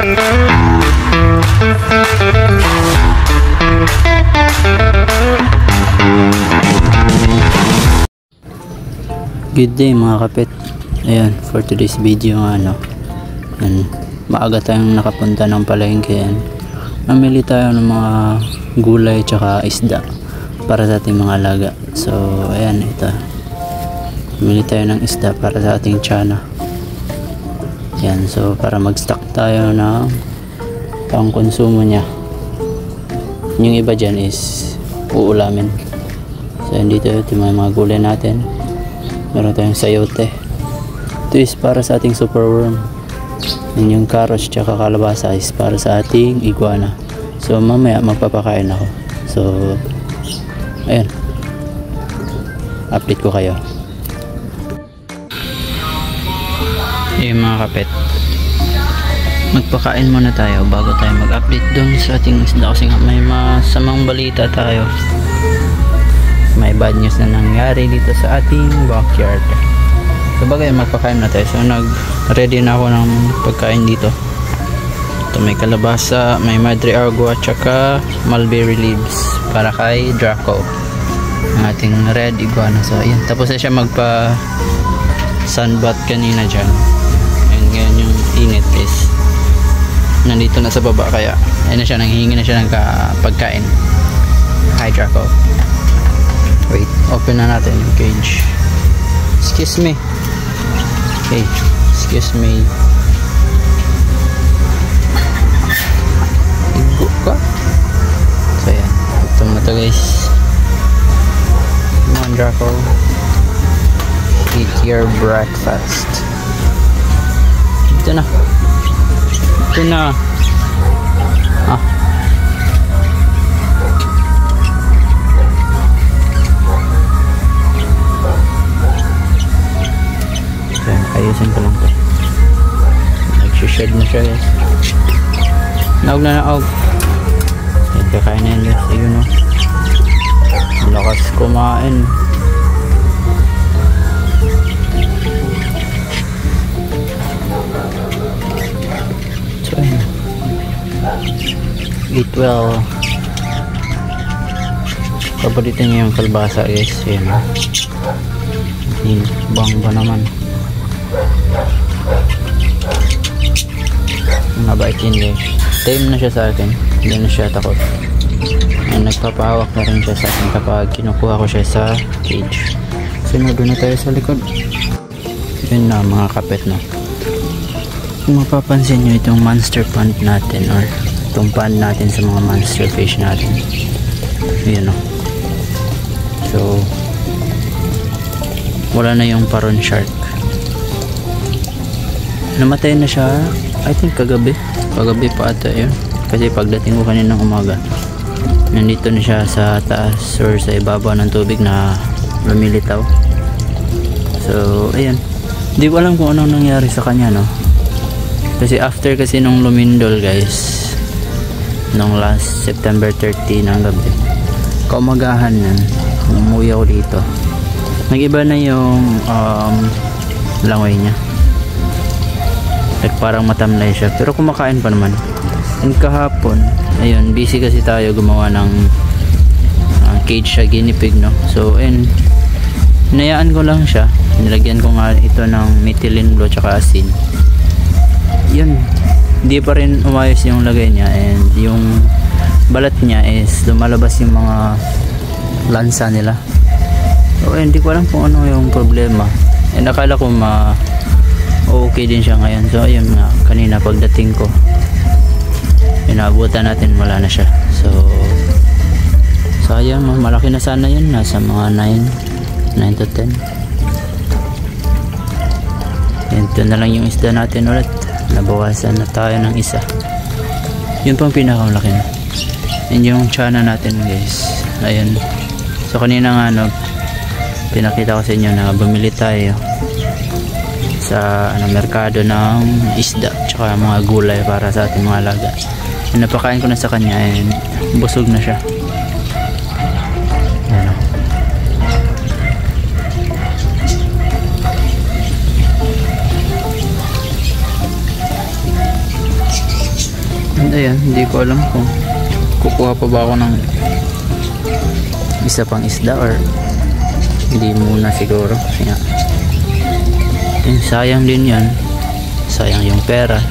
Good day mga kapit. Ayan, for today's video nga maaga tayong nakapunta ng palengke. Namili tayo ng mga gulay tsaka isda para sa ating mga alaga. So ayan, ito, namili tayo ng isda para sa ating tiyanak. Ayan, so para mag-stock tayo ng pang konsumo niya. Yung iba dyan is uulamin. So dito ito yung mga gulay natin. Meron tayong sayote. Ito is para sa ating superworm. And yung carrots tsaka kalabasa is para sa ating iguana. So mamaya magpapakain ako. So ayan, update ko kayo. Yung mga kapet, magpakain muna tayo bago tayo mag-update dun sa ating isda kasi nga may masamang balita tayo. May bad news na nangyari dito sa ating backyard. So bagay magpakain na tayo. So nag-ready na ako ng pagkain dito. Ito may kalabasa, may madre agua, tsaka mulberry leaves para kay Draco, ang ating red iguana. So ayan, tapos na siya magpa sunbath kanina dyan. And ngayon yung init is nandito na sa baba, kaya ayun na siya, nanghihingi na siya ng pagkain. Hi Draco. Wait, open na natin yung cage. Excuse me. Hey, excuse me. Igo ka? So yan, ito na to guys. Come on Draco, eat your breakfast. Ito na. Ito na. Ayusin ko lang to. Nagsished na siya guys. Naog na naog. Yan, kakain na yan guys. Ayun o, lakas kumain. So ayun, eat well. Papalitan niya yung kalbasa guys. Yan o, bang ba naman. Mabait yun guys. Tame na siya sa akin, hindi na siya takot. And nagpapahawak na rin siya sa akin kapag kinukuha ko siya sa cage. So doon na tayo sa likod. Yun na mga kapet na. Kung mapapansin nyo itong monster pond natin, or itong pond natin sa mga monster fish natin, yun o. So wala na yung paron shark. Namatay na siya, I think kagabi pa ata yun, kasi pagdating ko kaninang umaga, nandito na siya sa taas or sa ibabaw ng tubig na lumilitaw. So ayan, hindi ko alam kung anong nangyari sa kanya, no, kasi after kasi nung lumindol guys, nung last September 30 ng gabi, kaumagahan yan, umuwi ako dito, nag-iba na yung langoy niya. Like parang matamlay siya, pero kumakain pa naman. And kahapon, ayun, busy kasi tayo gumawa ng cage sa guinea pig, no. So and hinayaan ko lang siya, nilagyan ko nga ito ng methylene blue tsaka asin. Yun, hindi pa rin umayos yung lagay niya, and yung balat niya is lumalabas yung mga lansa nila. So hindi ko alam kung ano yung problema, and akala ko okay din siya ngayon. So ayun nga, kanina pagdating ko, inabutan natin, wala na siya. So sayang, malaki na sana yun, nasa mga 9 to 10. Ito na lang yung isda natin ulit, nabawasan na tayo ng isa. Yun pang pinakamalaki na. And yung tsana natin guys, ayun. So kanina nga pinakita ko sa inyo na bumili tayo sa merkado ng isda tsaka mga gulay para sa ating mga alaga. Napakain ko na sa kanya and busog na siya. Ayan. ayun, hindi ko alam kung kukuha pa ba ako ng isa pang isda or hindi muna siguro. Kasi nga sayang din yan, sayang yung pera,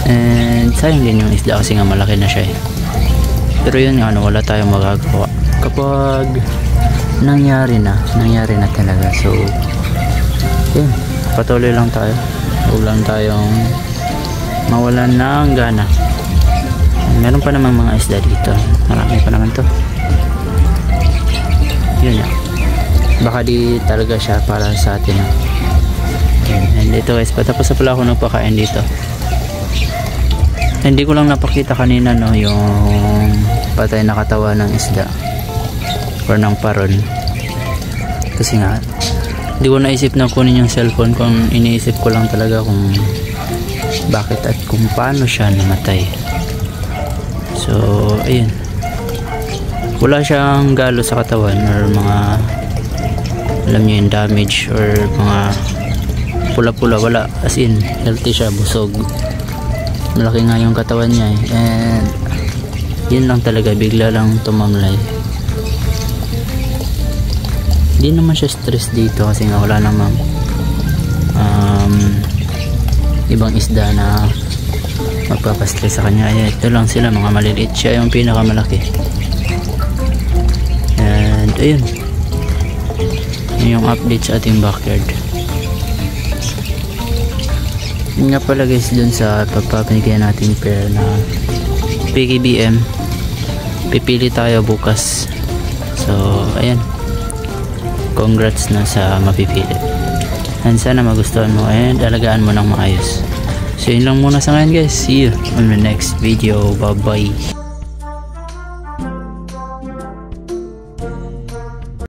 and sayang din yung isda kasi nga malaki na siya eh. Pero yun nga, wala tayong magagawa kapag nangyari na talaga. So yun, patuloy lang tayo, huwag lang tayong mawalan ng gana. Meron pa namang mga isda dito, marami pa naman to. Yun nga, baka di talaga siya para sa atin. And dito guys, patapos na pala ako nagpakain dito. Hindi ko lang napakita kanina yung patay na katawan ng isda or ng paron, kasi nga hindi ko naisip na kunin yung cellphone. Kung iniisip ko lang talaga kung bakit at kung paano siya namatay. So ayun, wala siyang galo sa katawan or mga, alam nyo yung damage or mga pula-pula, wala. As in, healthy siya, busog, malaki nga yung katawan niya eh. And yun lang talaga, bigla lang tumamlay. Hindi naman siya stress dito kasi nga wala namang ibang isda na magpapastress sa kanya. Ayan, ito lang sila, mga maliliit. Siya yung pinakamalaki. And ayun, yun yung update sa ating backyard. Yun nga pala guys, dun sa pagpapinigay nating pair na PKBM, pipili tayo bukas. So ayan, congrats na sa mapipili, and sana magustuhan mo and alagaan mo ng maayos. So yun lang muna sa ngayon guys, see you on the next video, bye bye.